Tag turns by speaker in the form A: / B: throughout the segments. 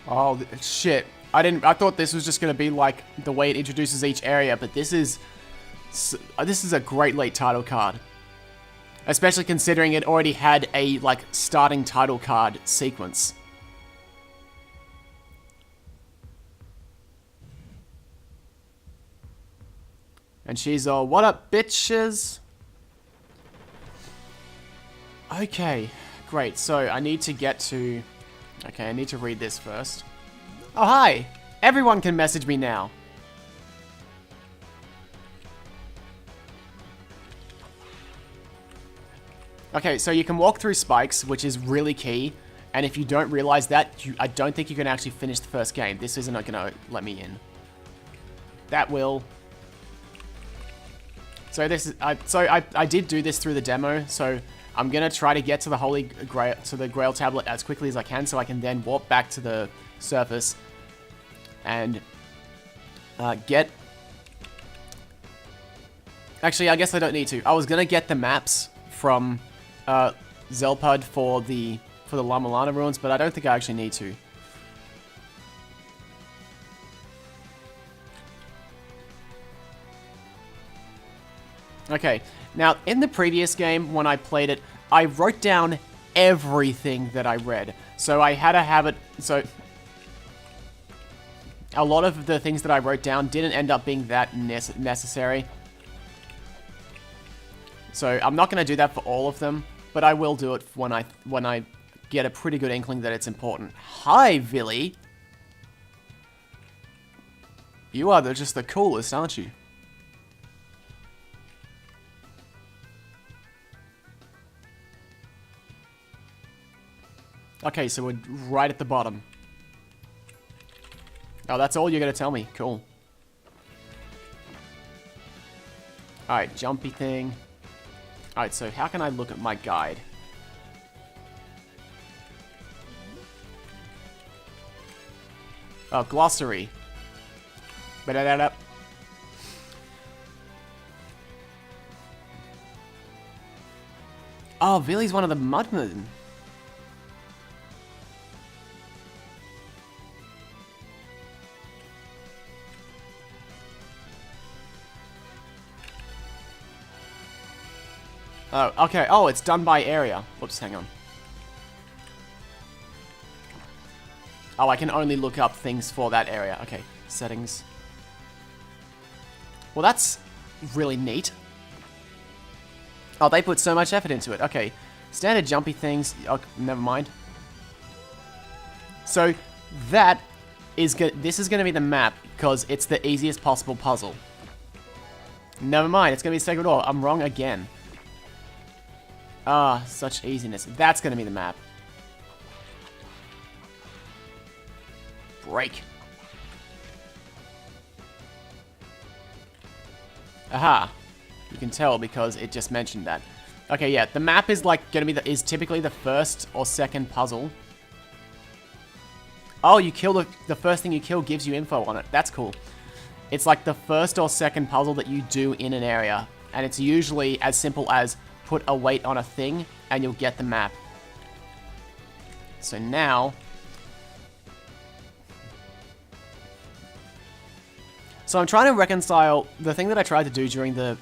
A: Oh, shit. I thought this was just going to be like the way it introduces each area, but this is a great late title card. Especially considering it already had a, like, starting title card sequence. And she's all, what up, bitches? Okay, great. So I need to get to... Okay, I need to read this first. Oh, hi! Everyone can message me now. Okay, so you can walk through spikes, which is really key. And if you don't realize that, I don't think you can actually finish the first game. This isn't going to let me in. That will. So this is, I did do this through the demo, so I'm gonna try to get to the Holy Grail, to the Grail tablet as quickly as I can, so I can then warp back to the surface and get. Actually, I guess I don't need to. I was gonna get the maps from Zelpud for the La-Mulana ruins, but I don't think I actually need to. Okay, now in the previous game, when I played it, I wrote down everything that I read. So I had a habit, so a lot of the things that I wrote down didn't end up being that necessary. So I'm not going to do that for all of them, but I will do it when I get a pretty good inkling that it's important. Hi, Villy! You are just the coolest, aren't you? Okay, so we're right at the bottom. Oh, that's all you're going to tell me. Cool. Alright, jumpy thing. Alright, so how can I look at my guide? Oh, glossary. Ba-da-da-da. Oh, Villy's one of the Mudmen. Oh, okay. Oh, it's done by area. Whoops, hang on. Oh, I can only look up things for that area. Okay, settings. Well, that's really neat. Oh, they put so much effort into it. Okay, standard jumpy things. Oh, never mind. So, that is this is going to be the map, because it's the easiest possible puzzle. Never mind, it's going to be Sacred Ore. I'm wrong again. Ah, such easiness. That's going to be the map. Break. Aha. You can tell because it just mentioned that. Okay, yeah, the map is like going to be is typically the first or second puzzle. Oh, you kill the first thing you kill gives you info on it. That's cool. It's like the first or second puzzle that you do in an area, and it's usually as simple as put a weight on a thing, and you'll get the map. So now... So I'm trying to reconcile the thing that I tried to do during the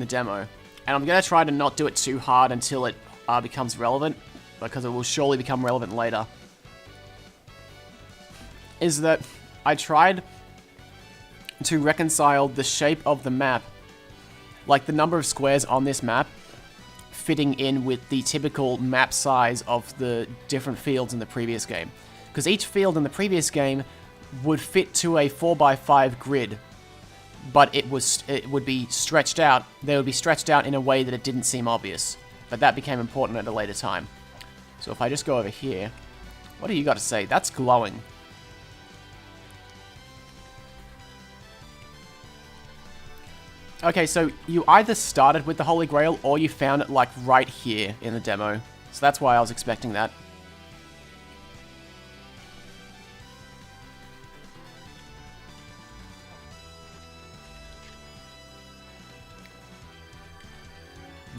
A: demo, and I'm going to try to not do it too hard until it becomes relevant, because it will surely become relevant later. Is that I tried to reconcile the shape of the map, like the number of squares on this map, fitting in with the typical map size of the different fields in the previous game. Because each field in the previous game would fit to a 4x5 grid, but it would be stretched out. They would be stretched out in a way that it didn't seem obvious. But that became important at a later time. So if I just go over here, what do you got to say? That's glowing. Okay, so you either started with the Holy Grail or you found it, like, right here in the demo. So that's why I was expecting that.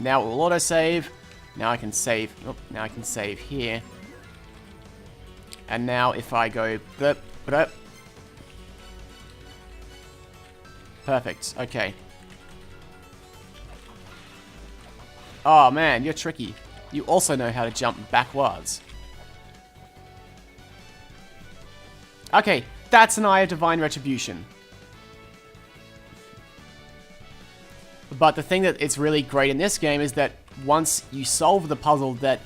A: Now it will autosave. Now I can save. Oh, now I can save here. And now if I go... Perfect. Okay. Oh, man, you're tricky. You also know how to jump backwards. Okay, that's an Eye of Divine Retribution. But the thing that it's really great in this game is that once you solve the puzzle that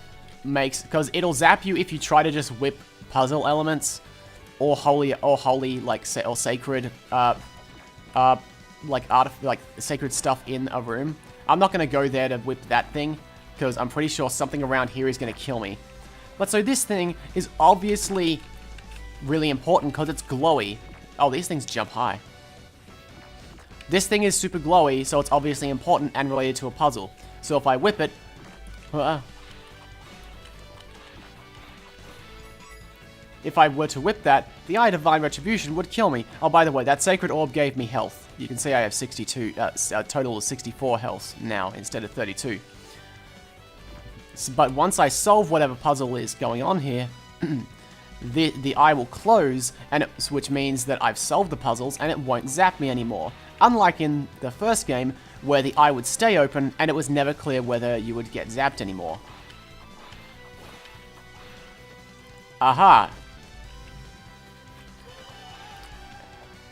A: makes... Because it'll zap you if you try to just whip puzzle elements or holy, like, or sacred, like sacred stuff in a room. I'm not going to go there to whip that thing, because I'm pretty sure something around here is going to kill me. But so this thing is obviously really important because it's glowy. Oh, these things jump high. This thing is super glowy, so it's obviously important and related to a puzzle. So if I whip it... if I were to whip that, the Eye of Divine Retribution would kill me. Oh, by the way, that Sacred Orb gave me health. You can see I have 62, a total of 64 health now instead of 32. So, but once I solve whatever puzzle is going on here, the eye will close, and which means that I've solved the puzzles and it won't zap me anymore. Unlike in the first game, where the eye would stay open and it was never clear whether you would get zapped anymore. Aha!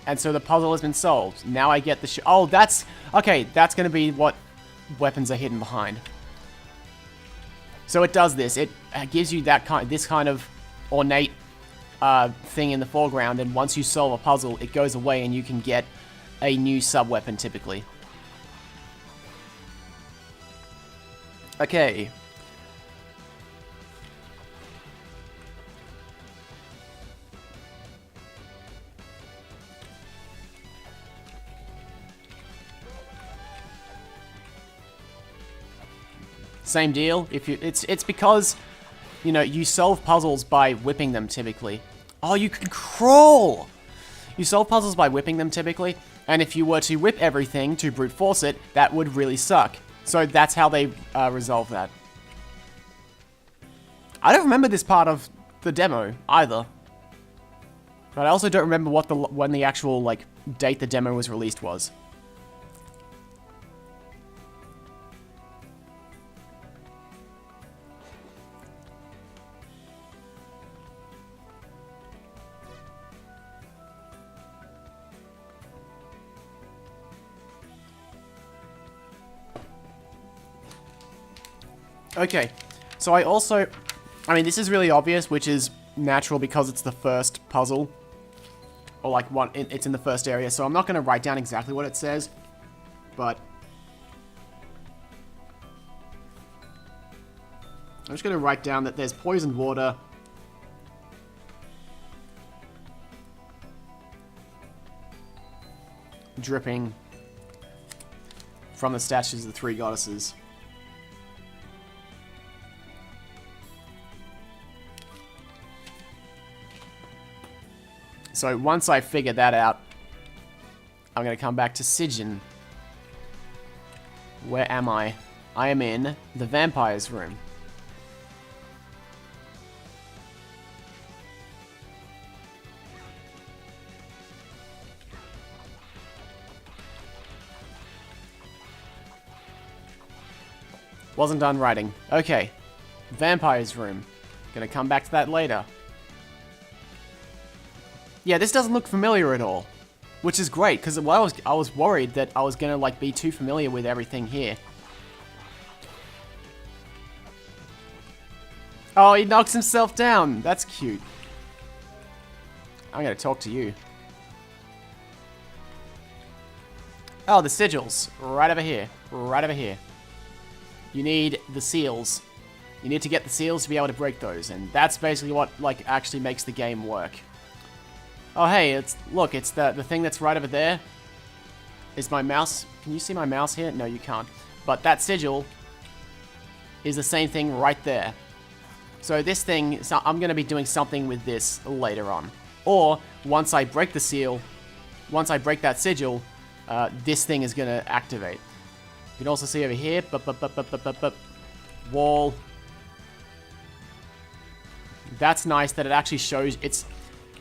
A: And so the puzzle has been solved. Now I get the oh, that's... Okay, that's going to be what weapons are hidden behind. So it does this. It gives you this kind of ornate thing in the foreground, and once you solve a puzzle, it goes away and you can get a new sub-weapon, typically. Okay. Same deal. If you, it's because, you know, you solve puzzles by whipping them typically. Oh, you can crawl! You solve puzzles by whipping them typically, and if you were to whip everything to brute force it, that would really suck. So that's how they resolve that. I don't remember this part of the demo either. But I also don't remember when the actual, like, date the demo was released was. Okay, so I mean, this is really obvious, which is natural because it's the first puzzle. Or, like, it's in the first area, so I'm not going to write down exactly what it says, but... I'm just going to write down that there's poisoned water. Dripping from the statues of the three goddesses. So once I figure that out, I'm going to come back to Sigyn. Where am I? I am in the vampire's room. Wasn't done writing. Okay. Vampire's room. Gonna come back to that later. Yeah, this doesn't look familiar at all, which is great, because I was worried that I was going to, like, be too familiar with everything here. Oh, he knocks himself down. That's cute. I'm going to talk to you. Oh, the sigils. Right over here. Right over here. You need the seals. You need to get the seals to be able to break those, and that's basically what, like, actually makes the game work. Oh, hey, look, it's the thing that's right over there. Is my mouse... Can you see my mouse here? No, you can't. But that sigil is the same thing right there. So this thing, I'm going to be doing something with this later on. Or, once I break the seal, once I break that sigil, this thing is going to activate. You can also see over here, wall. That's nice that it actually shows it's...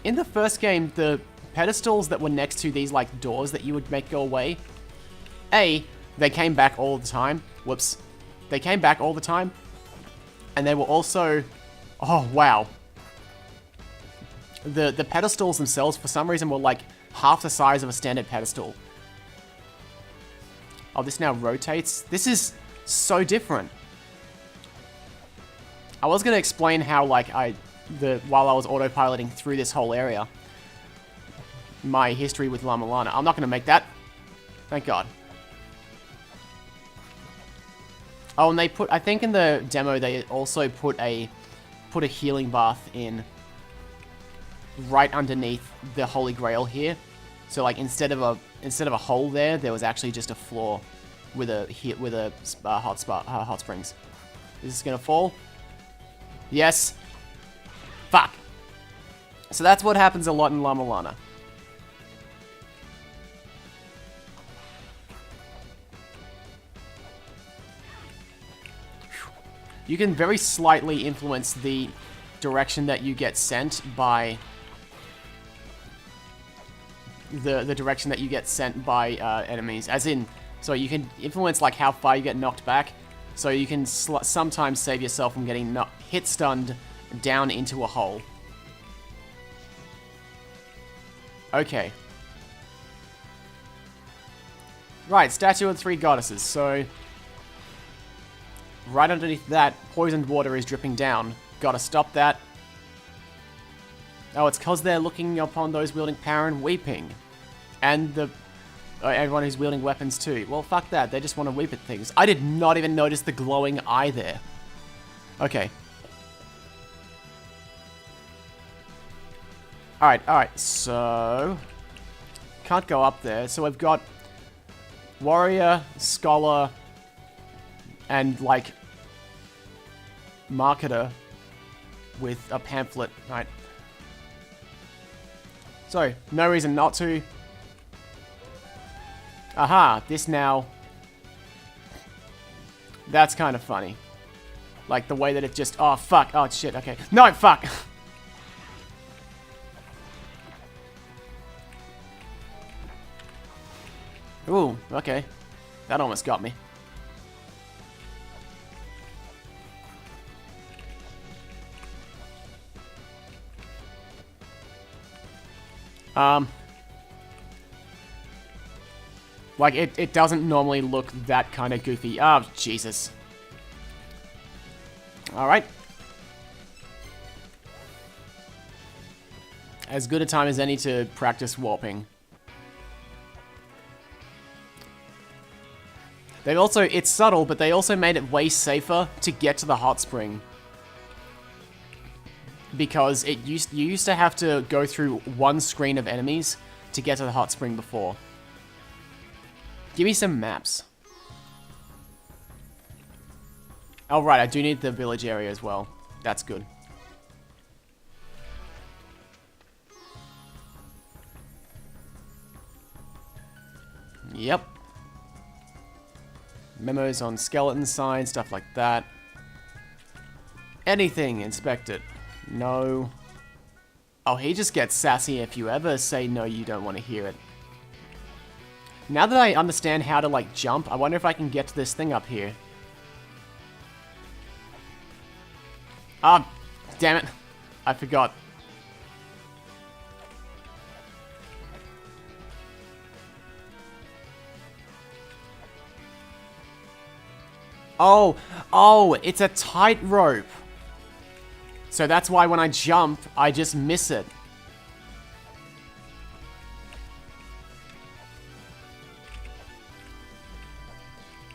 A: In the first game, the pedestals that were next to these, like, doors that you would make go away, A, they came back all the time. Whoops. They came back all the time. And they were also... Oh, wow. The pedestals themselves, for some reason, were, like, half the size of a standard pedestal. Oh, this now rotates? This is so different. I was going to explain how, like, while I was autopiloting through this whole area, my history with La-Mulana. I'm not going to make that. Thank God. Oh, and they put, I think in the demo, they also put a healing bath in right underneath the Holy Grail here. So, like, instead of a hole there was actually just a floor with a hot springs. Is this going to fall? Yes. Fuck. So that's what happens a lot in La-Mulana. You can very slightly influence the direction that you get sent by the direction that you get sent by enemies. As in, so you can influence like how far you get knocked back. So you can sometimes save yourself from getting hit stunned down into a hole. Okay. Right, statue of the three goddesses. So right underneath that, poisoned water is dripping down. Gotta stop that. Oh, it's because they're looking upon those wielding power and weeping. And everyone who's wielding weapons too. Well, fuck that. They just want to weep at things. I did not even notice the glowing eye there. Okay. Alright. So... Can't go up there. So we've got... Warrior, Scholar, and, like... Marketer with a pamphlet. Right. So, no reason not to. Aha, this now... That's kind of funny. Like, the way that it just... Oh, fuck. Oh, shit. Okay. No, fuck! Ooh, okay. That almost got me. Like, it doesn't normally look that kind of goofy. Oh, Jesus. Alright. As good a time as any to practice warping. They've also, it's subtle, but they also made it way safer to get to the hot spring. Because you used to have to go through one screen of enemies to get to the hot spring before. Give me some maps. Oh, right, I do need the village area as well. That's good. Yep. Memos on skeleton signs, stuff like that. Anything, inspect it. No. Oh, he just gets sassy if you ever say no, you don't want to hear it. Now that I understand how to, like, jump, I wonder if I can get to this thing up here. Ah, damn it. I forgot. Oh, it's a tightrope. So that's why when I jump, I just miss it.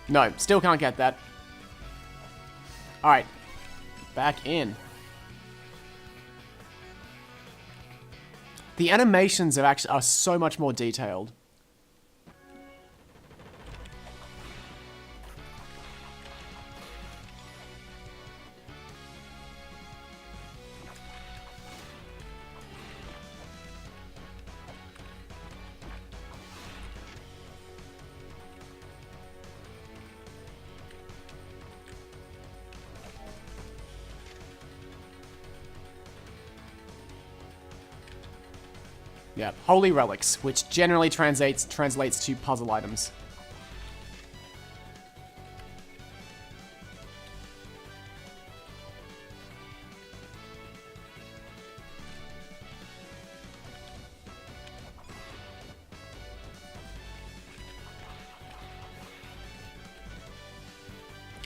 A: No, still can't get that. Alright. Back in. The animations are so much more detailed. Yeah, holy relics, which generally translates to puzzle items.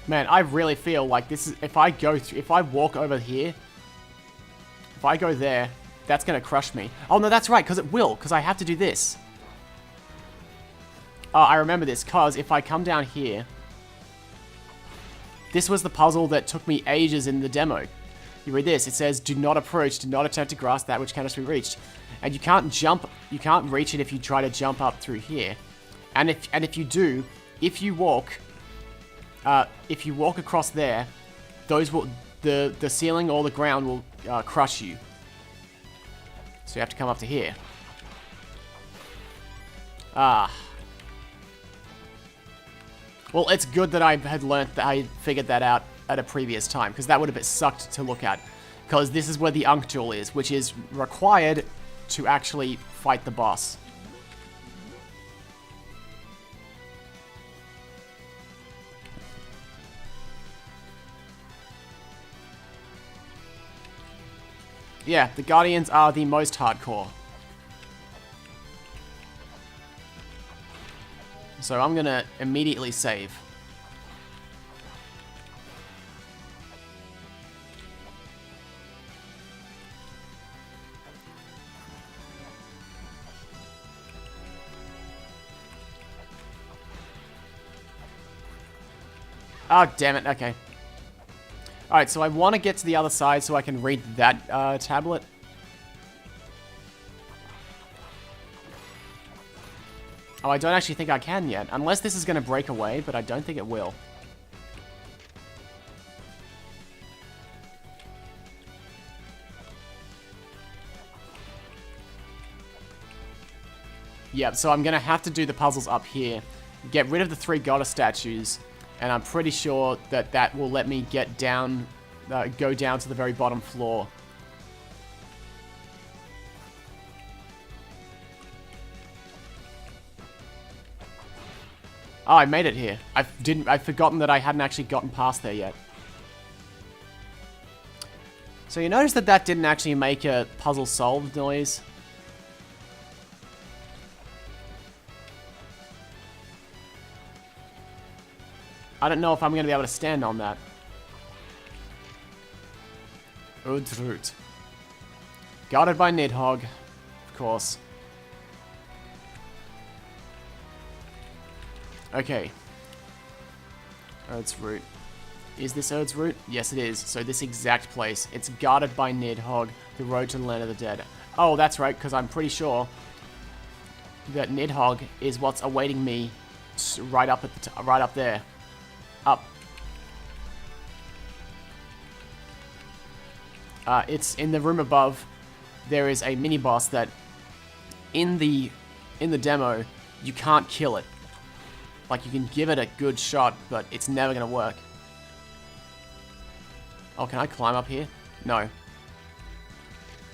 A: Man, I really feel like this is, if I walk over here, if I go there, that's gonna crush me. Oh no, that's right, because it will, because I have to do this. Oh, I remember this, because if I come down here, this was the puzzle that took me ages in the demo. You read this, it says, do not approach, do not attempt to grasp that which cannot be reached. And you can't reach it if you try to jump up through here. And if you do, if you walk across there, the ceiling or the ground will crush you. So you have to come up to here. Ah. Well, it's good that I had learnt that I figured that out at a previous time, because that would have been sucked to look at. Because this is where the Unk Jewel is, which is required to actually fight the boss. Yeah, the Guardians are the most hardcore. So I'm gonna immediately save. Oh, damn it, okay. Alright, so I want to get to the other side so I can read that tablet. Oh, I don't actually think I can yet. Unless this is going to break away, but I don't think it will. Yep, so I'm going to have to do the puzzles up here. Get rid of the 3 goddess statues. And I'm pretty sure that that will let me get down, go down to the very bottom floor. Oh, I made it here. I've forgotten that I hadn't actually gotten past there yet. So you notice that that didn't actually make a puzzle solved noise. I don't know if I'm going to be able to stand on that. Udrut. Guarded by Nidhogg, of course. Okay. Erd's Root. Is this Erd's Root? Yes, it is. So this exact place. It's guarded by Nidhogg, the road to the land of the dead. Oh, that's right, because I'm pretty sure that Nidhogg is what's awaiting me right up at the right up there. Up. It's in the room above. There is a mini boss that in the demo you can't kill it. Like, you can give it a good shot, but it's never gonna work. Oh, can I climb up here? No.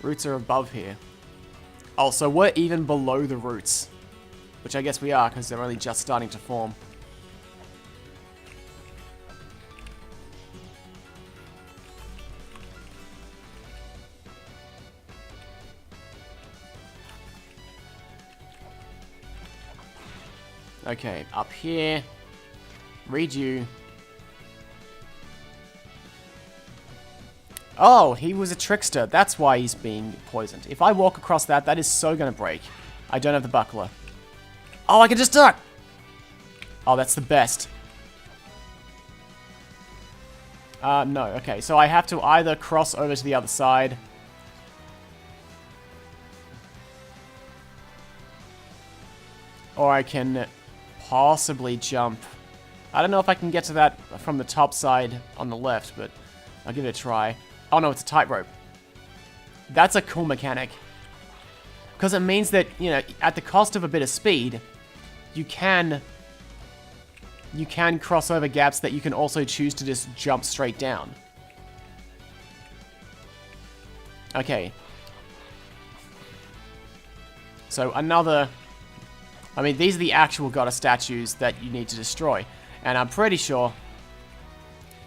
A: Roots are above here. Oh, so we're even below the roots. Which I guess we are, because they're only just starting to form. Okay, up here. Read you. Oh, he was a trickster. That's why he's being poisoned. If I walk across that, that is so gonna break. I don't have the buckler. Oh, I can just duck! Oh, that's the best. No. Okay, so I have to either cross over to the other side. Or I can possibly jump. I don't know if I can get to that from the top side on the left, but I'll give it a try. Oh no, it's a tightrope. That's a cool mechanic. Because it means that, you know, at the cost of a bit of speed, you can cross over gaps that you can also choose to just jump straight down. Okay. So another... I mean, these are the actual goddess statues that you need to destroy. And I'm pretty sure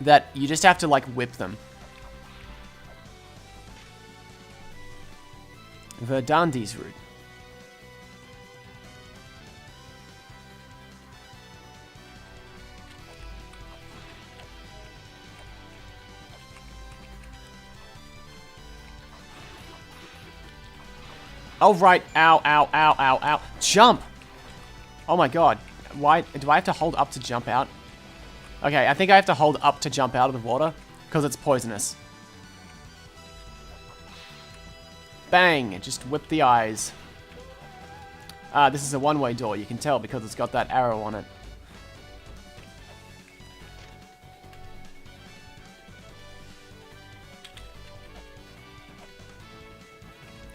A: that you just have to, like, whip them. Verdandi's route. Oh, right. Ow, ow, ow, ow, ow. Jump! Oh my god. Why? Do I have to hold up to jump out? Okay, I think I have to hold up to jump out of the water, because it's poisonous. Bang! Just whip the eyes. This is a one-way door, you can tell, because it's got that arrow on it.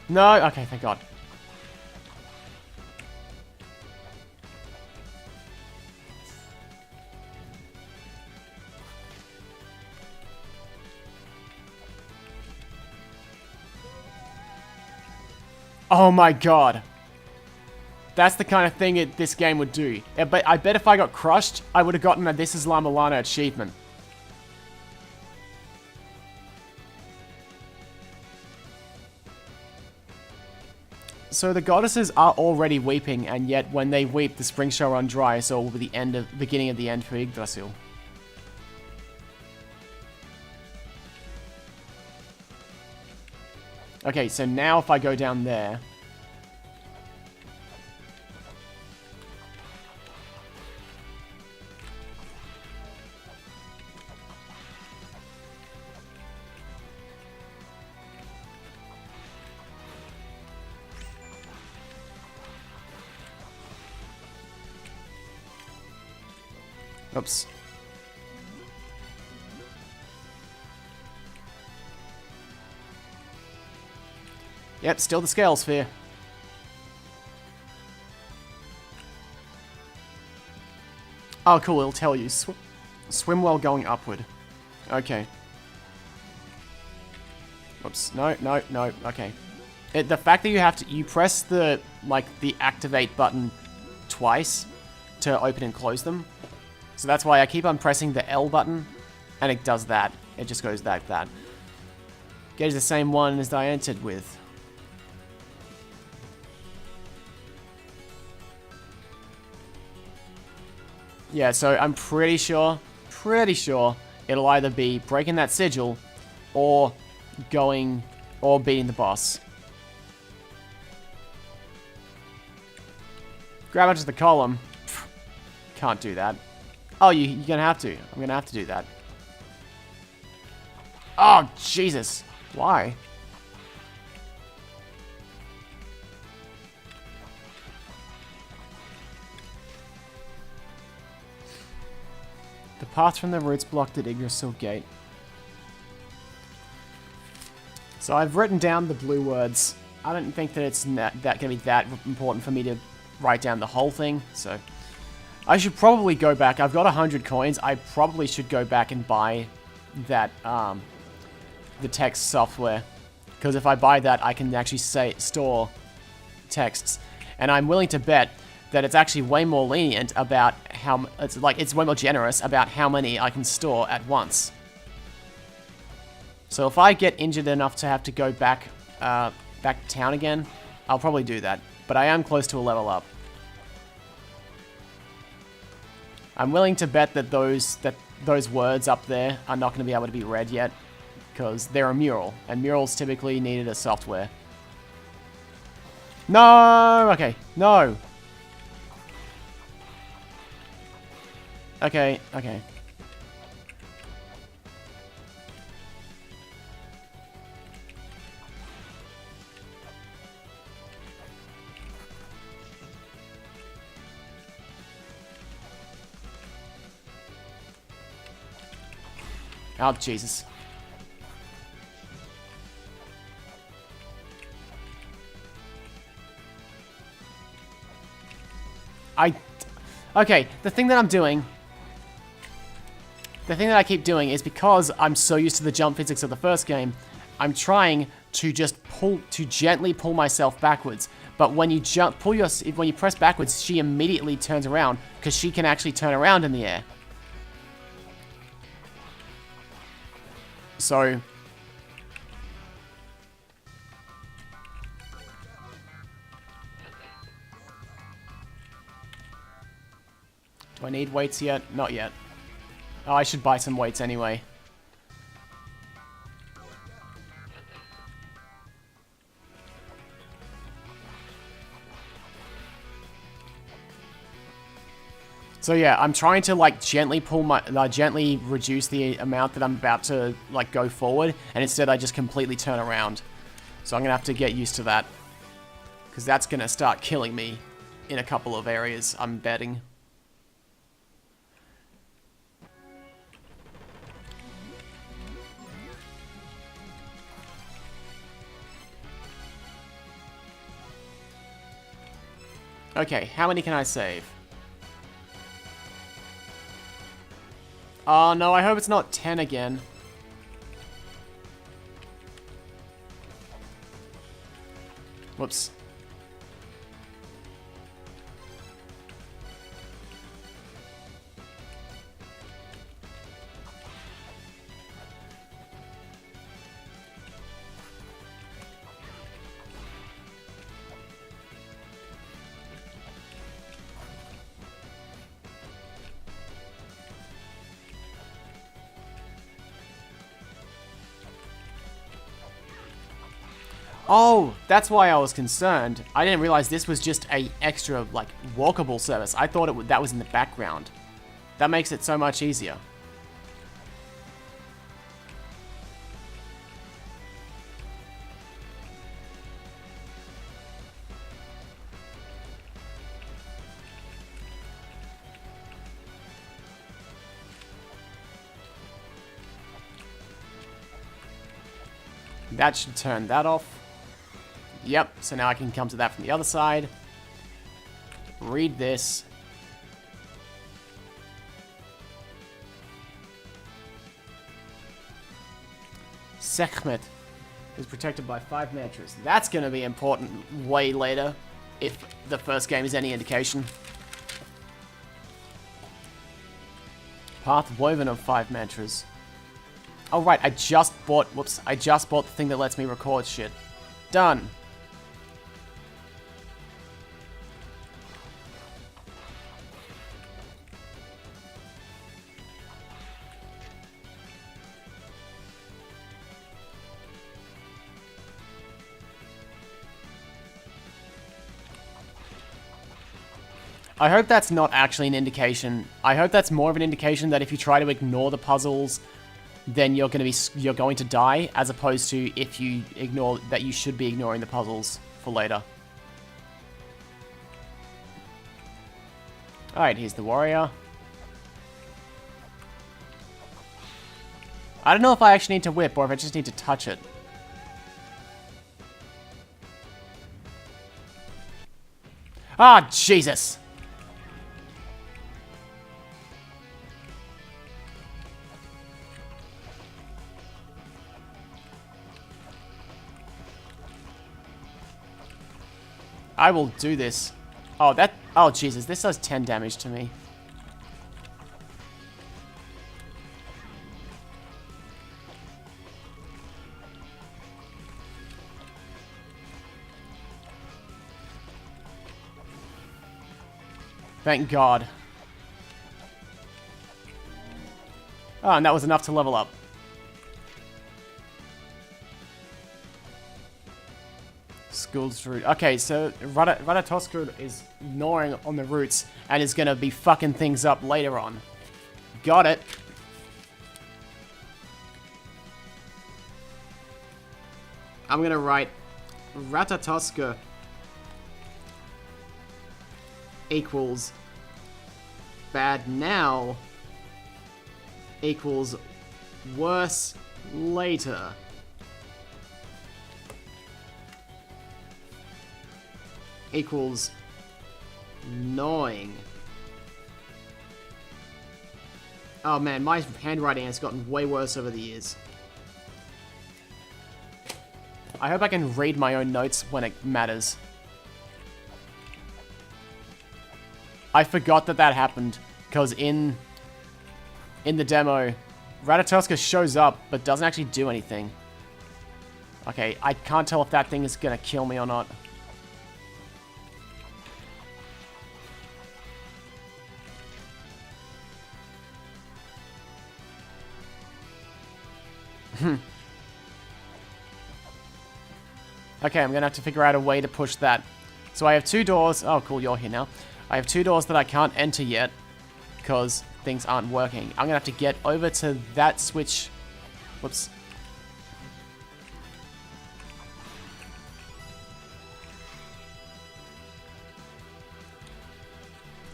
A: No? Okay, thank god. Oh my god. That's the kind of thing this game would do. But I bet if I got crushed, I would have gotten a This is La-Mulana achievement. So the goddesses are already weeping, and yet when they weep, the springs shall run dry, so it will be the beginning of the end for Yggdrasil. Okay, so now if I go down there... Oops. Yep, still the scale sphere. Oh, cool, it'll tell you. Swim while going upward. Okay. Oops. No, no, no. Okay. The fact that you press the activate button twice to open and close them. So that's why I keep on pressing the L button, and it does that. It just goes like that. Gauge the same one as I entered with. Yeah, so I'm pretty sure it'll either be breaking that sigil or beating the boss. Grab onto the column. Can't do that. Oh, you're gonna have to. I'm gonna have to do that. Oh, Jesus. Why? The path from the roots blocked at Yggdrasil Gate. So I've written down the blue words. I don't think that it's gonna be that important for me to write down the whole thing, so... I should probably go back. I've got 100 coins. I probably should go back and buy that, the text software. Because if I buy that, I can actually store texts. And I'm willing to bet that it's actually way more lenient about how... It's way more generous about how many I can store at once. So if I get injured enough to have to go back to town again, I'll probably do that. But I am close to a level up. I'm willing to bet that those words up there are not going to be able to be read yet, because they're a mural, and murals typically needed a software. No! Okay, no! Okay, okay. Oh, Jesus. Okay, the thing that I'm doing... The thing that I keep doing is because I'm so used to the jump physics of the first game, I'm trying to just gently pull myself backwards. But when you when you press backwards, she immediately turns around because she can actually turn around in the air. So do I need weights yet? Not yet. Oh, I should buy some weights anyway. So yeah, I'm trying to like gently gently reduce the amount that I'm about to like go forward, and instead I just completely turn around. So I'm gonna have to get used to that, because that's gonna start killing me in a couple of areas, I'm betting. Okay, how many can I save? Oh no, I hope it's not 10 again. Whoops. Oh, that's why I was concerned. I didn't realize this was just a extra, like, walkable service. I thought that was in the background. That makes it so much easier. That should turn that off. Yep, so now I can come to that from the other side. Read this. Sekhmet is protected by 5 mantras. That's going to be important way later, if the first game is any indication. Path woven of 5 mantras. Oh right, I just bought the thing that lets me record shit. Done. I hope that's not actually an indication. I hope that's more of an indication that if you try to ignore the puzzles, then you're going to die, as opposed to if you ignore that you should be ignoring the puzzles for later. Alright, here's the warrior. I don't know if I actually need to whip or if I just need to touch it. Ah, Jesus! I will do this. Oh, Jesus, this does 10 damage to me. Thank God. Oh, and that was enough to level up. School's root. Okay, so Ratatoskru is gnawing on the roots and is gonna be fucking things up later on. Got it. I'm gonna write Ratatoskru equals bad now equals worse later. Equals gnawing. Oh man, my handwriting has gotten way worse over the years. I hope I can read my own notes when it matters. I forgot that that happened, because in the demo, Ratatoska shows up, but doesn't actually do anything. Okay, I can't tell if that thing is gonna kill me or not. Okay, I'm gonna have to figure out a way to push that. So I have 2 doors. Oh, cool, you're here now. I have 2 doors that I can't enter yet because things aren't working. I'm gonna have to get over to that switch. Whoops.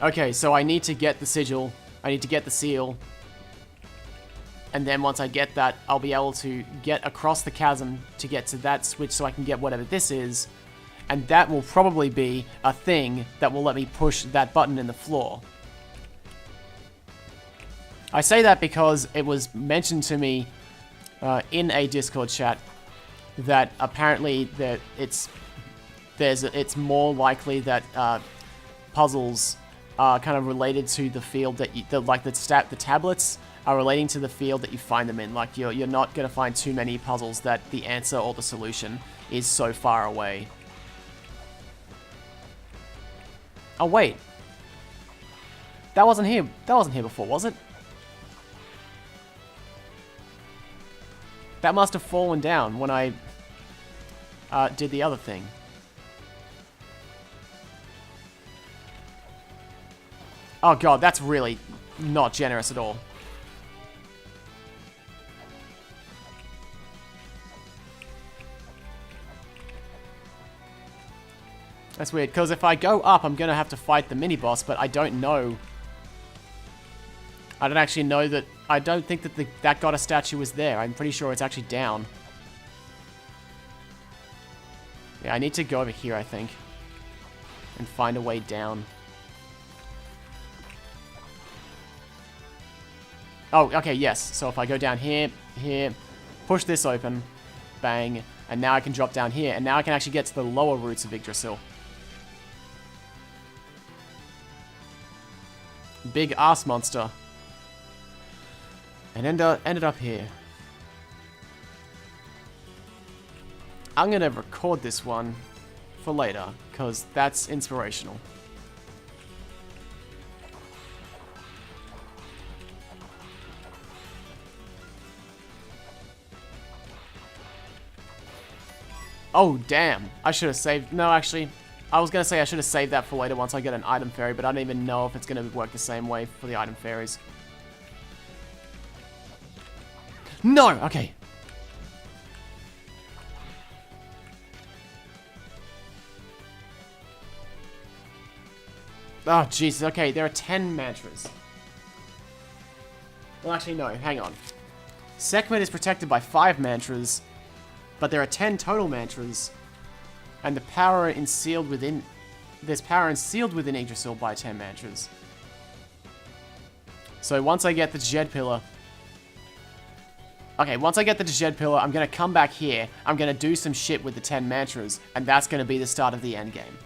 A: Okay, so I need to get the sigil. I need to get the seal. And then once I get that, I'll be able to get across the chasm to get to that switch so I can get whatever this is. And that will probably be a thing that will let me push that button in the floor. I say that because it was mentioned to me in a Discord chat that apparently that it's more likely that puzzles are kind of related to the field that you, the tablets are relating to the field that you find them in. Like, you're not going to find too many puzzles that the answer or the solution is so far away. Oh, wait. That wasn't here. That wasn't here before, was it? That must have fallen down when I did the other thing. Oh god, that's really not generous at all. That's weird, because if I go up, I'm going to have to fight the mini-boss, but I don't know. I don't actually know that... I don't think that that goddess statue was there. I'm pretty sure it's actually down. Yeah, I need to go over here, I think. And find a way down. Oh, okay, yes. So if I go down here, here, push this open, bang, and now I can drop down here, and now I can actually get to the lower roots of Yggdrasil. Big ass monster. And ended up here. I'm gonna record this one for later, because that's inspirational. Oh, damn. I should have saved... No, actually, I was going to say I should have saved that for later once I get an item fairy, but I don't even know if it's going to work the same way for the item fairies. No! Okay. Oh, Jesus. Okay, there are 10 mantras. Well, actually, no. Hang on. Sekhmet is protected by 5 mantras... But there are 10 total mantras, and the power sealed within... There's power sealed within Yggdrasil by 10 mantras. So once I get the Djed Pillar... Okay, once I get the Djed Pillar, I'm going to come back here, I'm going to do some shit with the 10 mantras, and that's going to be the start of the end game.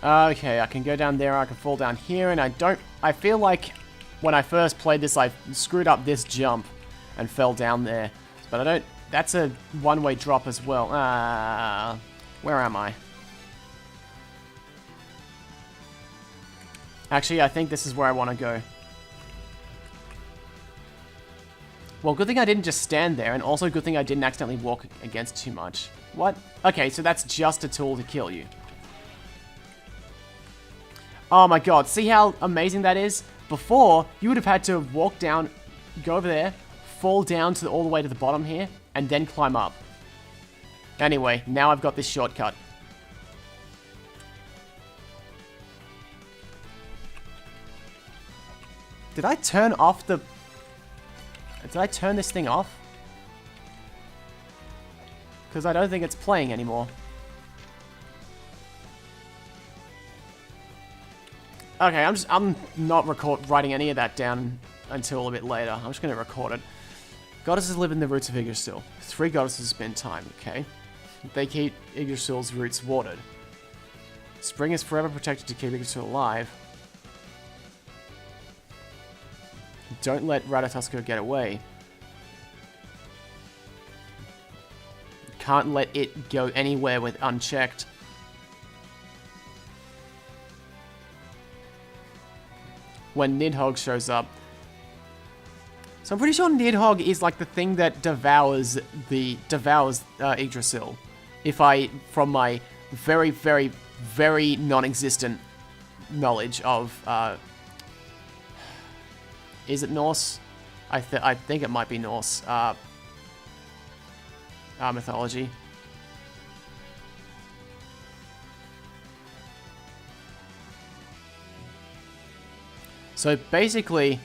A: Okay, I can go down there, I can fall down here, and I feel like... When I first played this, I screwed up this jump and fell down there. But I don't... That's a one-way drop as well. Where am I? Actually, I think this is where I want to go. Well, good thing I didn't just stand there, and also good thing I didn't accidentally walk against too much. What? Okay, so that's just a tool to kill you. Oh my god, see how amazing that is? Before, you would have had to walk down, go over there, fall down to all the way to the bottom here, and then climb up. Anyway, now I've got this shortcut. Did I turn off the... Did I turn this thing off? Because I don't think it's playing anymore. Okay, I'm not writing any of that down until a bit later. I'm just going to record it. Goddesses live in the roots of Yggdrasil. 3 goddesses spend time, okay? They keep Yggdrasil's roots watered. Spring is forever protected to keep Yggdrasil alive. Don't let Ratatoskr get away. Can't let it go anywhere with unchecked. When Nidhogg shows up. So I'm pretty sure Nidhogg is like the thing that devours Yggdrasil. From my very, very, very non-existent knowledge of, is it Norse? I think it might be Norse, mythology. So basically,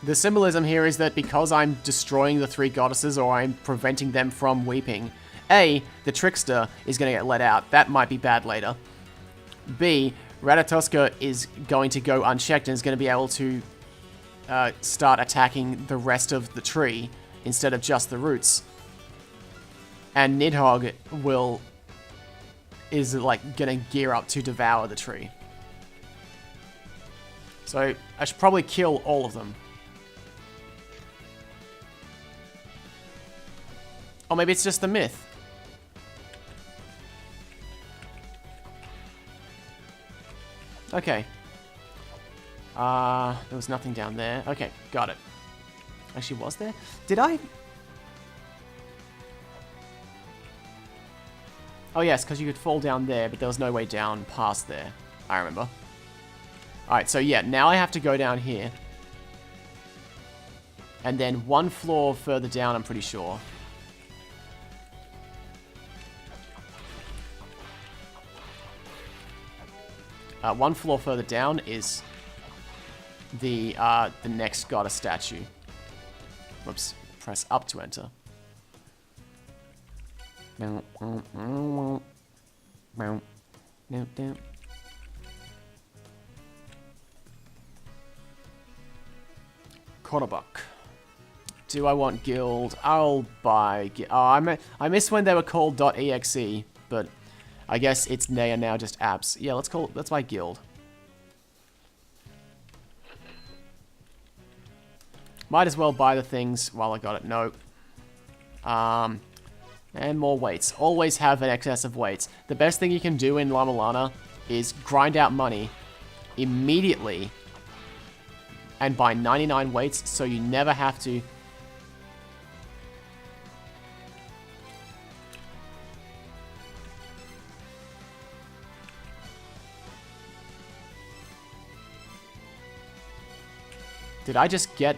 A: the symbolism here is that because I'm destroying the three goddesses or I'm preventing them from weeping, A, the trickster is going to get let out. That might be bad later. B, Ratatoskr is going to go unchecked and is going to be able to start attacking the rest of the tree instead of just the roots. And Nidhogg is like going to gear up to devour the tree. So I should probably kill all of them. Or maybe it's just the myth. Okay. There was nothing down there. Okay, got it. Actually, was there? Did I? Oh yes, because you could fall down there, but there was no way down past there. I remember. Alright, so yeah, now I have to go down here. And then one floor further down, I'm pretty sure. One floor further down is the next goddess statue. Whoops. Press up to enter. Korobok. Do I want guild? I'll buy... Oh, I miss when they were called .exe, but I guess they are now just apps. Yeah, let's buy guild. Might as well buy the things while I got it. Nope. And more weights. Always have an excess of weights. The best thing you can do in La-Mulana is grind out money immediately and buy 99 weights so you never have to... Did I just get...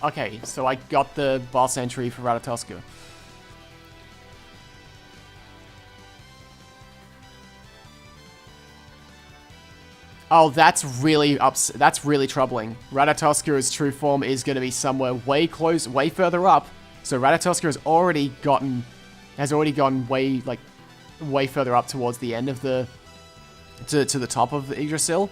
A: Okay, so I got the boss entry for Ratatoskr. Oh, that's really troubling. Ratatoskr's true form is going to be somewhere way further up. So Ratatoskr has already gone way further up towards the end of the to the top of Yggdrasil.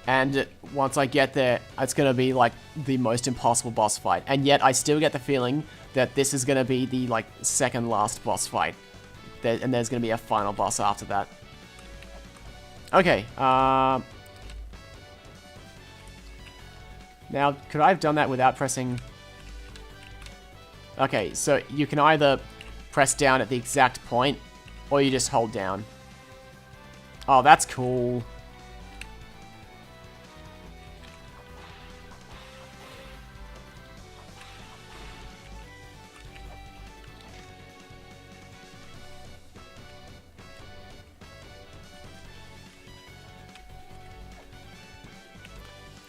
A: And once I get there, it's going to be like the most impossible boss fight. And yet I still get the feeling that this is going to be the like second last boss fight. And there's going to be a final boss after that. Okay. Now, could I have done that without pressing... Okay, so you can either press down at the exact point, or you just hold down. Oh, that's cool.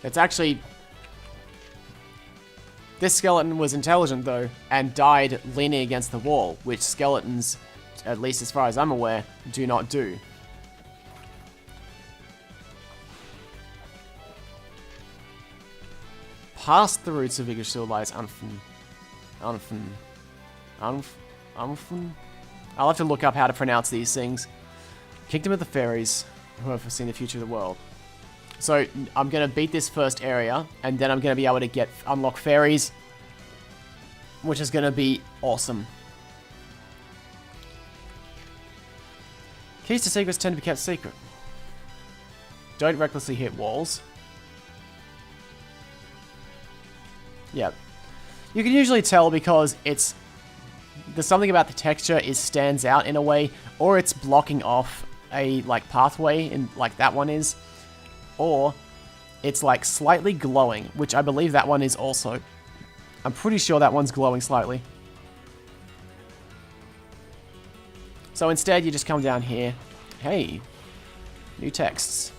A: It's actually... This skeleton was intelligent, though, and died leaning against the wall, which skeletons, at least as far as I'm aware, do not do. Past the roots of Yggdrasil lies Unfen. I'll have to look up how to pronounce these things. Kingdom of the Fairies, who have foreseen the future of the world. So I'm going to beat this first area, and then I'm going to be able to unlock fairies, which is going to be awesome. Keys to secrets tend to be kept secret. Don't recklessly hit walls. Yeah. You can usually tell because there's something about the texture stands out in a way, or it's blocking off a like pathway, in like that one is, or it's like slightly glowing, which I believe that one is also. I'm pretty sure that one's glowing slightly. So instead, you just come down here. Hey, new texts.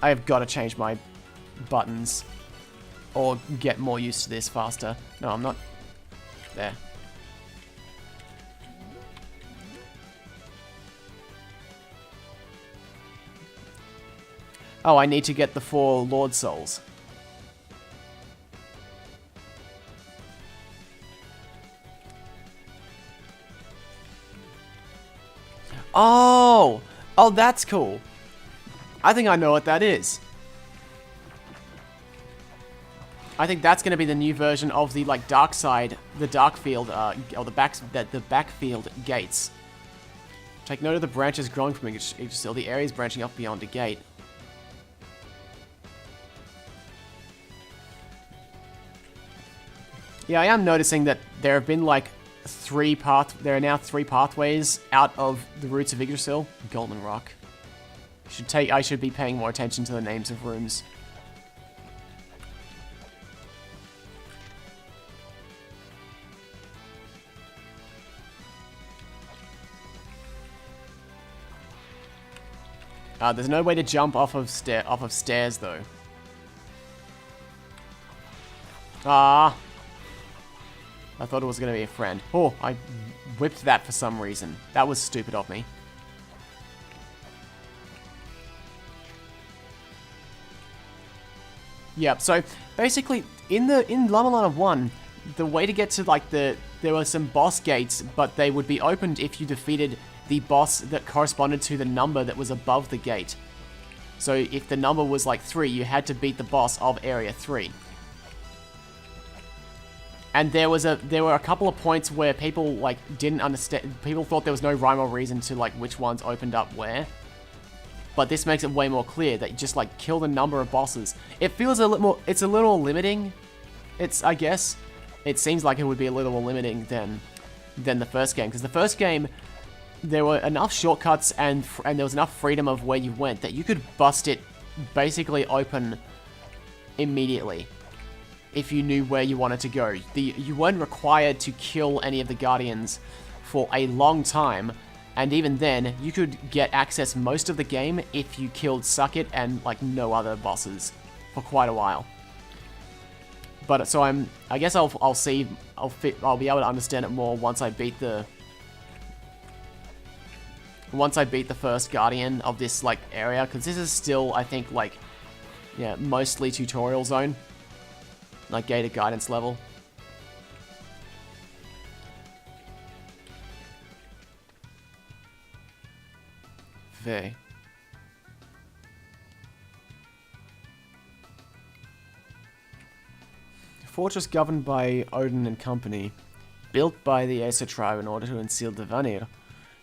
A: I have got to change my buttons or get more used to this faster. No, I'm not. There. Oh, I need to get the 4 Lord Souls. Oh! Oh, that's cool. I think I know what that is. I think that's going to be the new version of the like dark side, the dark field, or the backfield gates. Take note of the branches growing from each still. The areas branching off beyond a gate. Yeah, I am noticing that there have been like there are now 3 pathways out of the roots of Yggdrasil. Golden Rock. I should be paying more attention to the names of rooms. There's no way to jump off of stairs though. Ah. I thought it was going to be a friend. Oh, I whipped that for some reason. That was stupid of me. Yep, so basically in La-Mulana 1, the way to get to like there were some boss gates, but they would be opened if you defeated the boss that corresponded to the number that was above the gate. So if the number was like 3, you had to beat the boss of area 3. And there were a couple of points where people like didn't understand. People thought there was no rhyme or reason to like which ones opened up where. But this makes it way more clear that you just like kill the number of bosses. It feels a little more. It's a little limiting. I guess it seems like it would be a little more limiting than the first game, because the first game there were enough shortcuts and there was enough freedom of where you went that you could bust it basically open immediately. If you knew where you wanted to go. You weren't required to kill any of the Guardians for a long time, and even then, you could get access most of the game if you killed Suckit and like no other bosses for quite a while. But so I guess I'll be able to understand it more once I beat the first Guardian of this like area, because this is still, I think, like, yeah, mostly tutorial zone. Like gated guidance level. V. Fortress governed by Odin and company, built by the Aesir tribe in order to unseal the Vanir,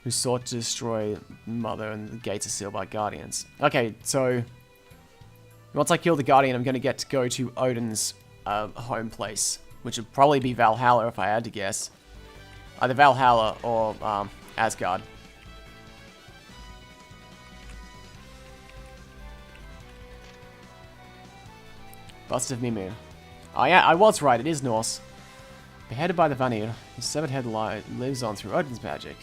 A: who sought to destroy Mother, and the gates are sealed by guardians. Okay, so once I kill the Guardian, I'm going to get to go to Odin's home place, which would probably be Valhalla if I had to guess. Either Valhalla or Asgard. Bust of Mimir. Oh yeah, I was right, it is Norse. Beheaded by the Vanir, his severed head lives on through Odin's magic.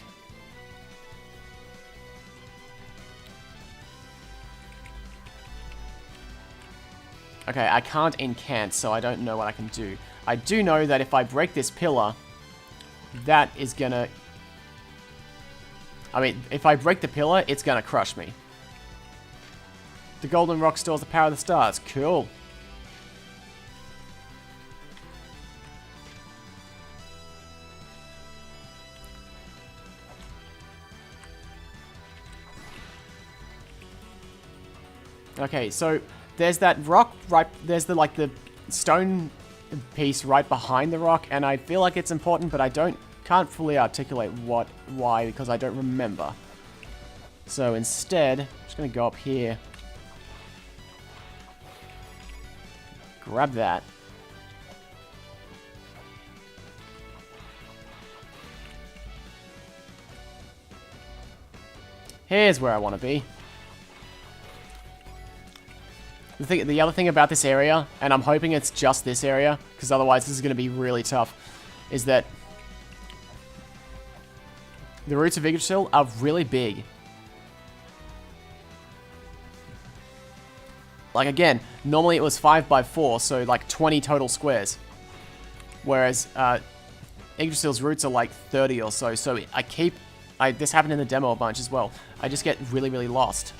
A: Okay, I can't incant, so I don't know what I can do. I do know that if I break this pillar, that is gonna... I mean, if I break the pillar, it's gonna crush me. The golden rock stores the power of the stars. Cool. Okay, so there's that rock right... There's the, like, the stone piece right behind the rock, and I feel like it's important, but I can't fully articulate why, because I don't remember. So instead, I'm just going to go up here. Grab that. Here's where I want to be. The other thing about this area, and I'm hoping it's just this area, because otherwise this is going to be really tough, is that the roots of Yggdrasil are really big. Like, again, normally it was 5 by 4, so like 20 total squares. Whereas Yggdrasil's roots are like 30 or so, so this happened in the demo a bunch as well. I just get really, really lost.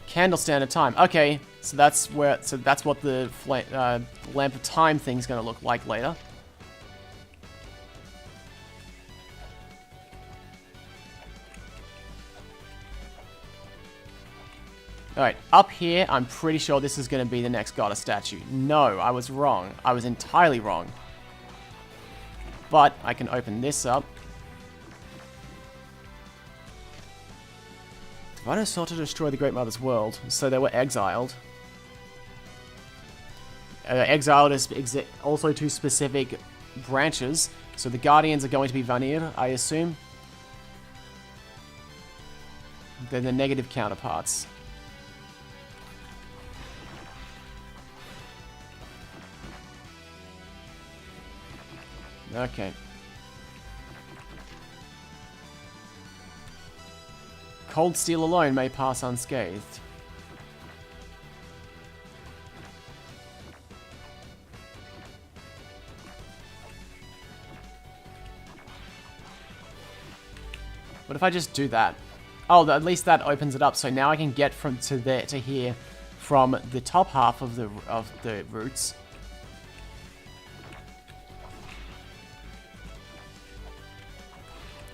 A: Candle stand of time. Okay, so that's what the lamp of time thing's gonna look like later. Alright, up here, I'm pretty sure this is going to be the next goddess statue. No, I was wrong. I was entirely wrong. But I can open this up. Diviners sought to destroy the Great Mother's world, so they were exiled. Exiled is also to specific branches, so the Guardians are going to be Vanir, I assume. They're the negative counterparts. Okay. Cold steel alone may pass unscathed. What if I just do that? Oh, at least that opens it up. So now I can get from to there to here from the top half of the roots.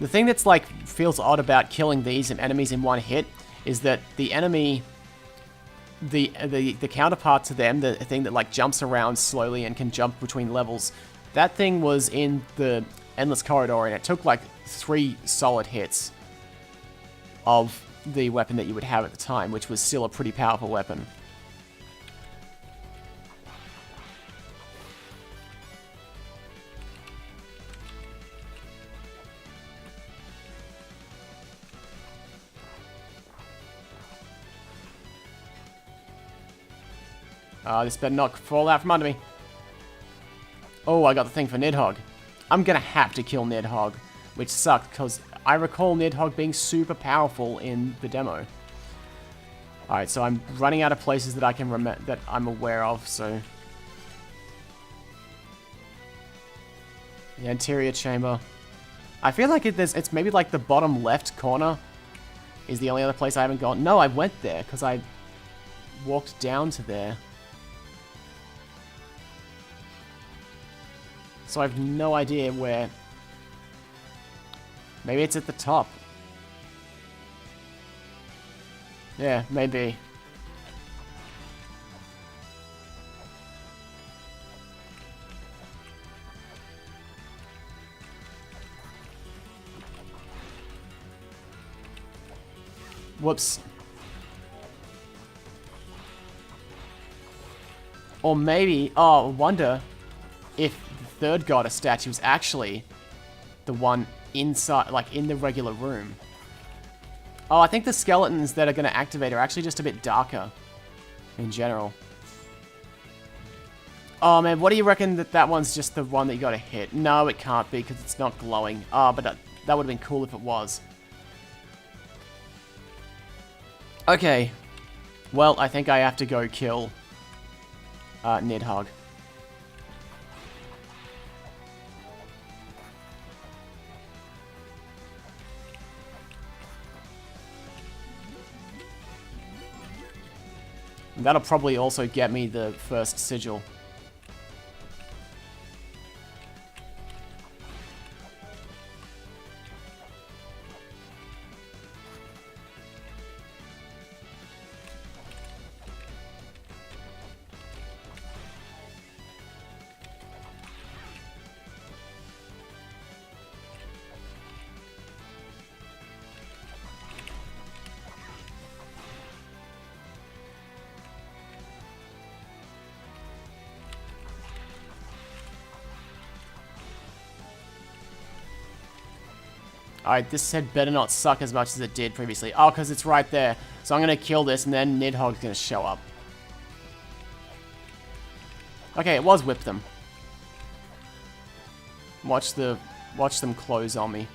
A: The thing that's like feels odd about killing these enemies in one hit is that the enemy, the counterpart to them, the thing that like jumps around slowly and can jump between levels, that thing was in the Endless Corridor, and it took like 3 solid hits of the weapon that you would have at the time, which was still a pretty powerful weapon. This better not fall out from under me. Oh, I got the thing for Nidhogg. I'm gonna have to kill Nidhogg, which sucked, because I recall Nidhogg being super powerful in the demo. Alright, so I'm running out of places that I can that I'm aware of, so... The anterior chamber. I feel like it's maybe like the bottom left corner is the only other place I haven't gone. No, I went there, because I walked down to there. So I have no idea where... Maybe it's at the top. Yeah, maybe. Whoops. Or maybe... Oh, I wonder if the third goddess statue is actually the one inside, like in the regular room. Oh, I think the skeletons that are going to activate are actually just a bit darker in general. Oh man, what do you reckon that one's just the one that you got to hit? No, it can't be because it's not glowing. Oh, but that would have been cool if it was. Okay. Well, I think I have to go kill Nidhogg. That'll probably also get me the first sigil. Alright, this head better not suck as much as it did previously. Oh, because it's right there. So I'm going to kill this, and then Nidhogg's going to show up. Okay, it was whip them. Watch them close on me.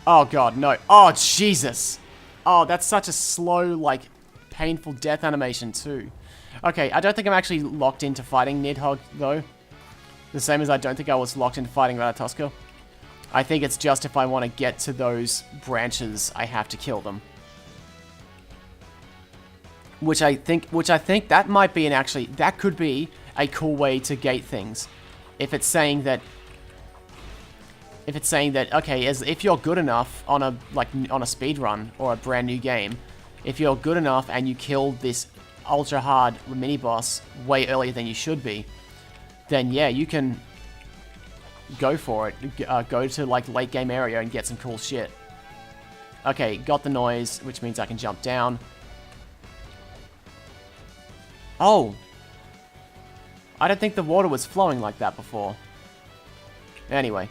A: Oh god, no. Oh, Jesus! Oh, that's such a slow, like, painful death animation, too. Okay, I don't think I'm actually locked into fighting Nidhogg, though. The same as I don't think I was locked into fighting Ratatoskr. I think it's just if I want to get to those branches, I have to kill them. Which I think that might be that could be a cool way to gate things. If it's saying that, okay, if you're good enough on a speed run or a brand new game, if you're good enough and you kill this ultra hard mini boss way earlier than you should be, then yeah, you can go for it. Go to like late game area and get some cool shit. Okay, got the noise, which means I can jump down. Oh, I don't think the water was flowing like that before. Anyway.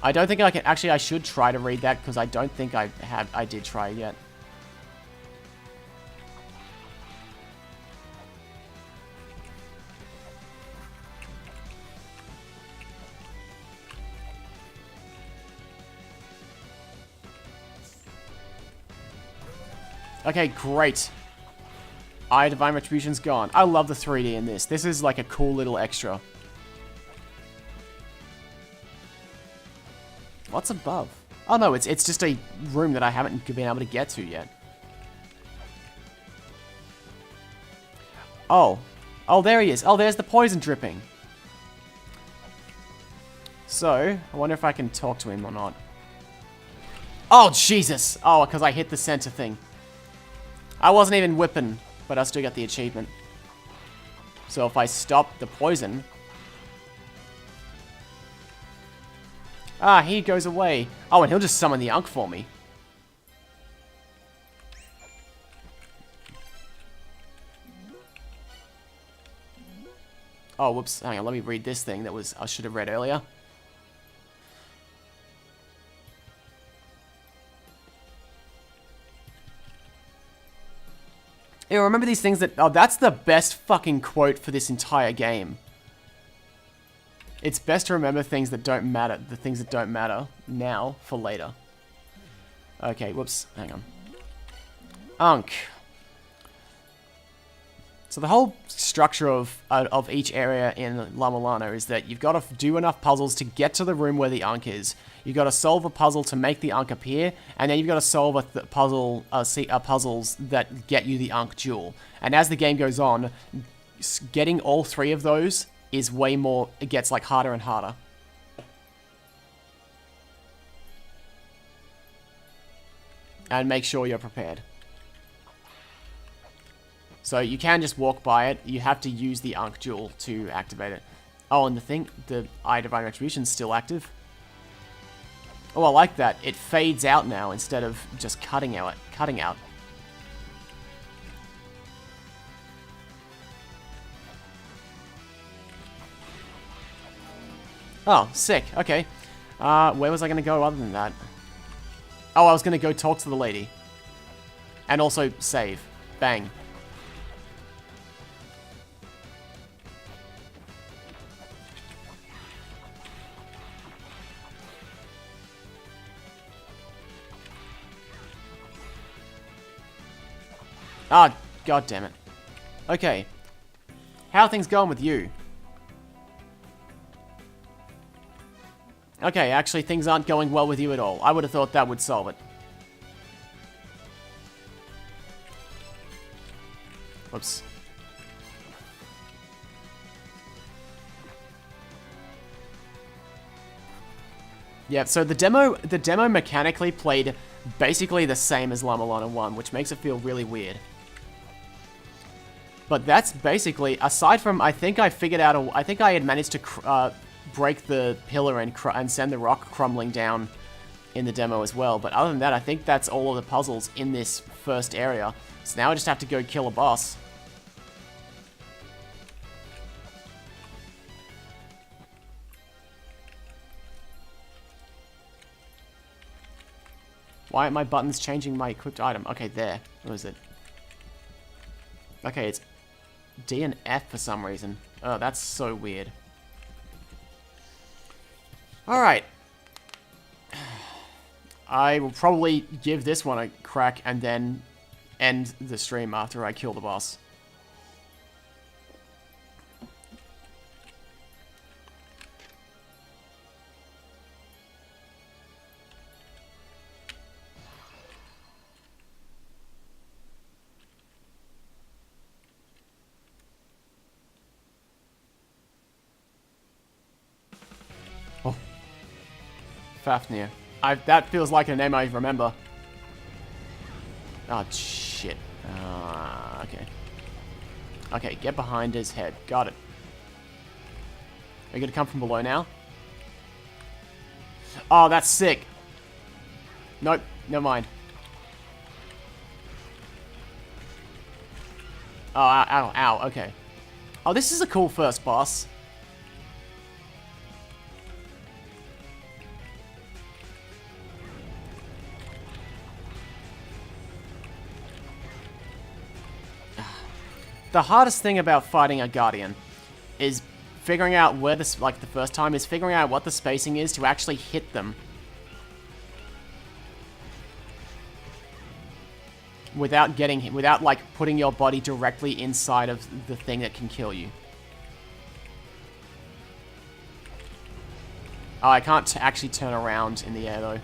A: I don't think I can... Actually, I should try to read that, because I don't think I did try yet. Okay, great. Eye Divine Retribution's gone. I love the 3D in this. This is like a cool little extra. What's above? Oh no, it's just a room that I haven't been able to get to yet. Oh. Oh, there he is. Oh, there's the poison dripping. So, I wonder if I can talk to him or not. Oh, Jesus! Oh, because I hit the center thing. I wasn't even whipping, but I still got the achievement. So if I stop the poison... Ah, he goes away. Oh, and he'll just summon the Unk for me. Oh, whoops. Hang on, let me read this thing that I should have read earlier. Yeah, remember these things that... Oh, that's the best fucking quote for this entire game. It's best to remember things that don't matter, the things that don't matter now for later. Okay, whoops, hang on. Unk. So the whole structure of each area in La-Mulana is that you've got to do enough puzzles to get to the room where the Unk is. You've got to solve a puzzle to make the Unk appear, and then you've got to solve puzzles that get you the Unk jewel. And as the game goes on, getting all three of those is way more, it gets like harder and harder. And make sure you're prepared. So you can just walk by it, you have to use the Unk jewel to activate it. Oh, and the Eye Divine Retribution's still active. Oh, I like that. It fades out now instead of just cutting out. Oh, sick. Okay. Where was I going to go other than that? Oh, I was going to go talk to the lady. And also save. Bang. Ah, god damn it. Okay. How are things going with you? Okay, actually things aren't going well with you at all. I would have thought that would solve it. Whoops. Yeah, so the demo mechanically played basically the same as La-Mulana 1, which makes it feel really weird. But that's basically, aside from, I think I figured out, I think I had managed to break the pillar and send the rock crumbling down in the demo as well. But other than that, I think that's all of the puzzles in this first area. So now I just have to go kill a boss. Why aren't my buttons changing my equipped item? Okay, there. What is it? Okay, it's D and F for some reason. Oh, that's so weird. Alright. I will probably give this one a crack and then end the stream after I kill the boss. Oh. Fafnir. That feels like a name I remember. Oh, shit. Okay. Okay, get behind his head. Got it. Are you gonna come from below now? Oh, that's sick. Nope, never mind. Oh, ow, ow, ow, okay. Oh, this is a cool first boss. The hardest thing about fighting a Guardian is figuring out where this, like the first time, is figuring out what the spacing is to actually hit them. Without getting, without like putting your body directly inside of the thing that can kill you. Oh, I can't actually turn around in the air though.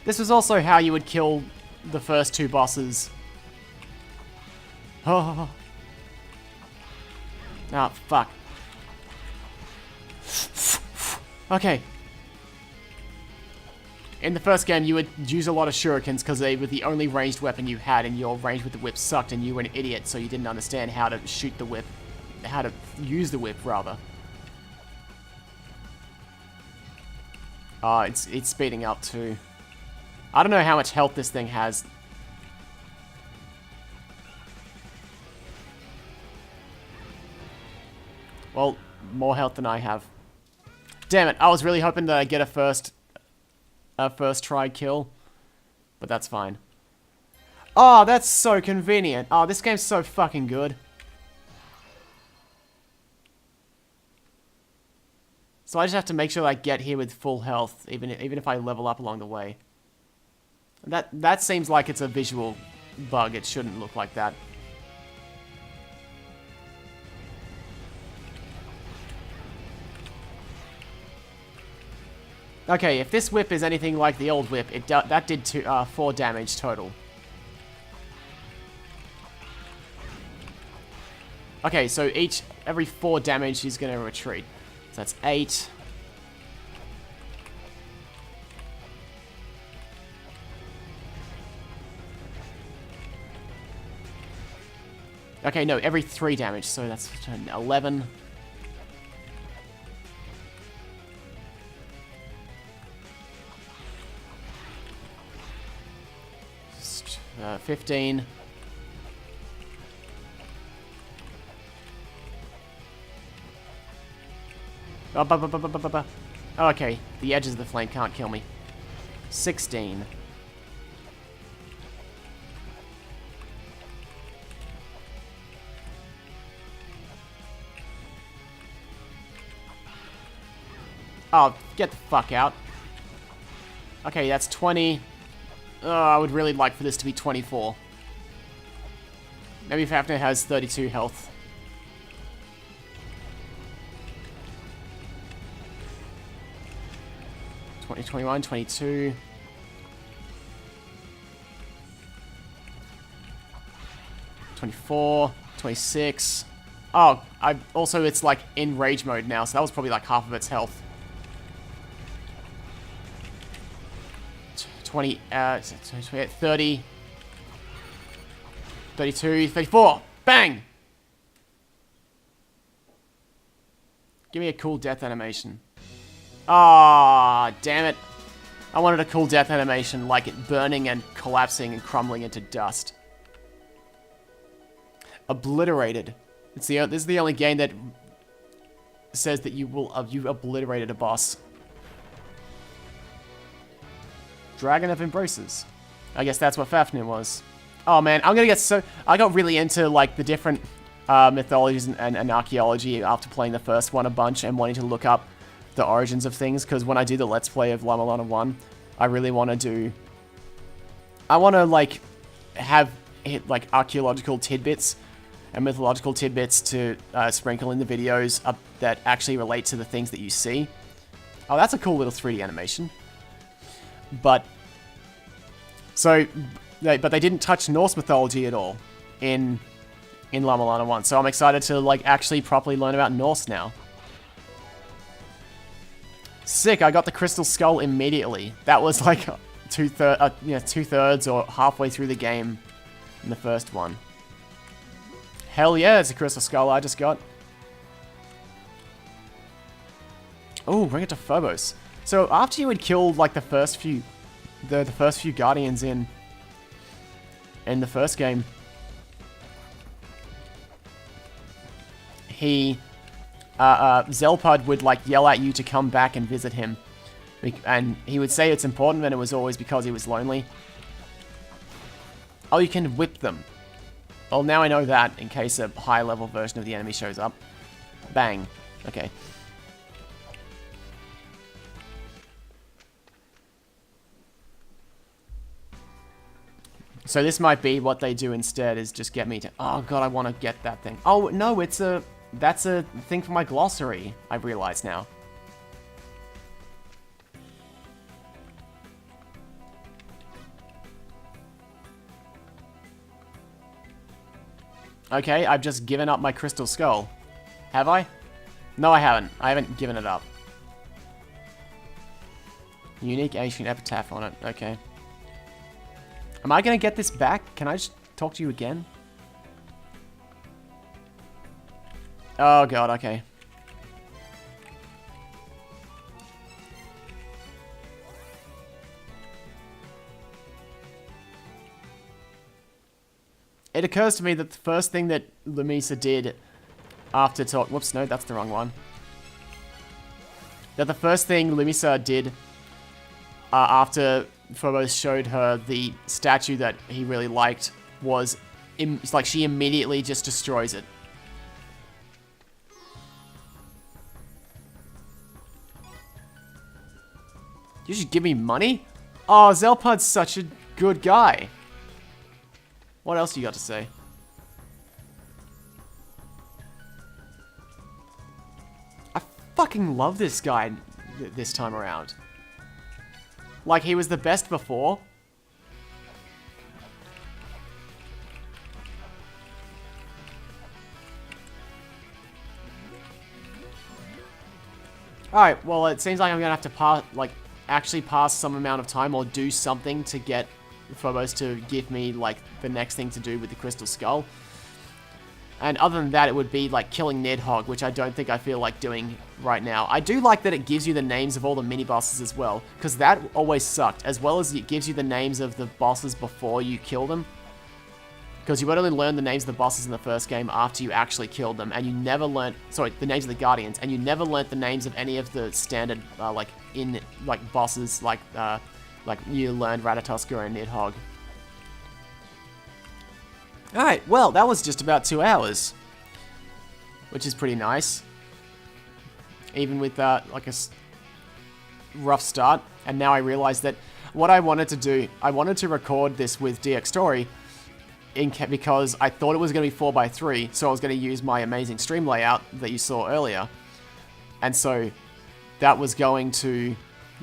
A: This was also how you would kill the first two bosses. Oh, oh fuck. Okay. In the first game, you would use a lot of shurikens because they were the only ranged weapon you had, and your range with the whip sucked, and you were an idiot, so you didn't understand how to shoot the whip. How to use the whip, rather. Oh, it's speeding up, too. I don't know how much health this thing has. Well, more health than I have. Damn it, I was really hoping that I'd get a first try kill. But that's fine. Oh, that's so convenient. Oh, this game's so fucking good. So I just have to make sure that I get here with full health, even if I level up along the way. That seems like it's a visual bug. It shouldn't look like that. Okay, if this whip is anything like the old whip, that did 4 damage total. Okay, so every 4 damage he's gonna retreat. So that's 8. Okay, no, every 3 damage, so that's 11. 15. Oh, okay, the edges of the flame can't kill me. 16. Oh, get the fuck out. Okay, that's 20. Oh, I would really like for this to be 24. Maybe Fafnir has 32 health. Twenty, 21, 22. 24, 26. Oh, it's like in rage mode now, so that was probably like half of its health. 20, 30, 32, 34. Bang! Give me a cool death animation. Ah, damn it. I wanted a cool death animation, like it burning and collapsing and crumbling into dust. Obliterated. This is the only game that says that you've obliterated a boss. Dragon of Embraces. I guess that's what Fafnir was. Oh man, I'm gonna get so... I got really into like the different mythologies and archaeology after playing the first one a bunch and wanting to look up the origins of things, because when I do the Let's Play of La-Mulana 1, I really want to do... I want to like have like archaeological tidbits and mythological tidbits to sprinkle in the videos that actually relate to the things that you see. Oh, that's a cool little 3D animation. But... So... But they didn't touch Norse mythology at all in La-Mulana 1. So I'm excited to like actually properly learn about Norse now. Sick, I got the Crystal Skull immediately. That was like two-thirds or halfway through the game in the first one. Hell yeah, it's a Crystal Skull I just got. Oh, bring it to Phobos. So after you had killed like the first few Guardians in the first game, Zelpud would like yell at you to come back and visit him, and he would say it's important, and it was always because he was lonely. Oh, you can whip them. Well, now I know that in case a high level version of the enemy shows up. Bang. Okay. So this might be what they do instead, is just get me to... Oh god, I want to get that thing. Oh, no, that's a thing for my glossary, I realize now. Okay, I've just given up my Crystal Skull. Have I? No, I haven't. I haven't given it up. Unique ancient epitaph on it. Okay. Am I going to get this back? Can I just talk to you again? Oh god, okay. It occurs to me that the first thing that Lamisa did after talk... Whoops, no, that's the wrong one. That the first thing Lamisa did after Phobos showed her the statue that he really liked was... It's like she immediately just destroys it. You should give me money? Oh, Zelpud's such a good guy. What else you got to say? I fucking love this guy this time around. Like, he was the best before. Alright, well, it seems like I'm gonna have to actually pass some amount of time or do something to get Phobos to give me, like, the next thing to do with the Crystal Skull. And other than that, it would be, like, killing Nidhogg, which I don't think I feel like doing right now. I do like that it gives you the names of all the mini-bosses as well, because that always sucked, as well as it gives you the names of the bosses before you kill them. Because you would only learn the names of the bosses in the first game after you actually killed them, and you never learned... Sorry, the names of the Guardians, and you never learnt the names of any of the standard, bosses, like you learned Ratatoskr and Nidhogg. Alright, well, that was just about 2 hours. Which is pretty nice. Even with, like a rough start. And now I realize that what I wanted to do, I wanted to record this with DX Story because I thought it was going to be 4x3, so I was going to use my amazing stream layout that you saw earlier. And so that was going to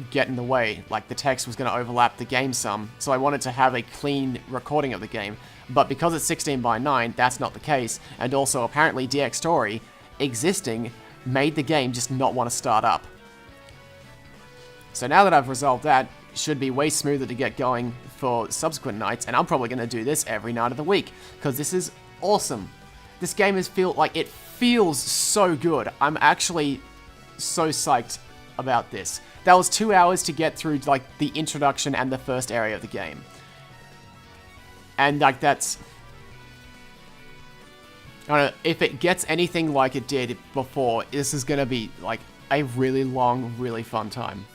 A: get in the way. Like, the text was going to overlap the game some, so I wanted to have a clean recording of the game. But because it's 16:9, that's not the case, and also apparently DX Story existing made the game just not want to start up. So now that I've resolved that, it should be way smoother to get going for subsequent nights, and I'm probably going to do this every night of the week, because this is awesome. This game feels so good. I'm actually so psyched about this. That was 2 hours to get through, like, the introduction and the first area of the game. And, like, that's... I don't know, if it gets anything like it did before, this is gonna be, like, a really long, really fun time.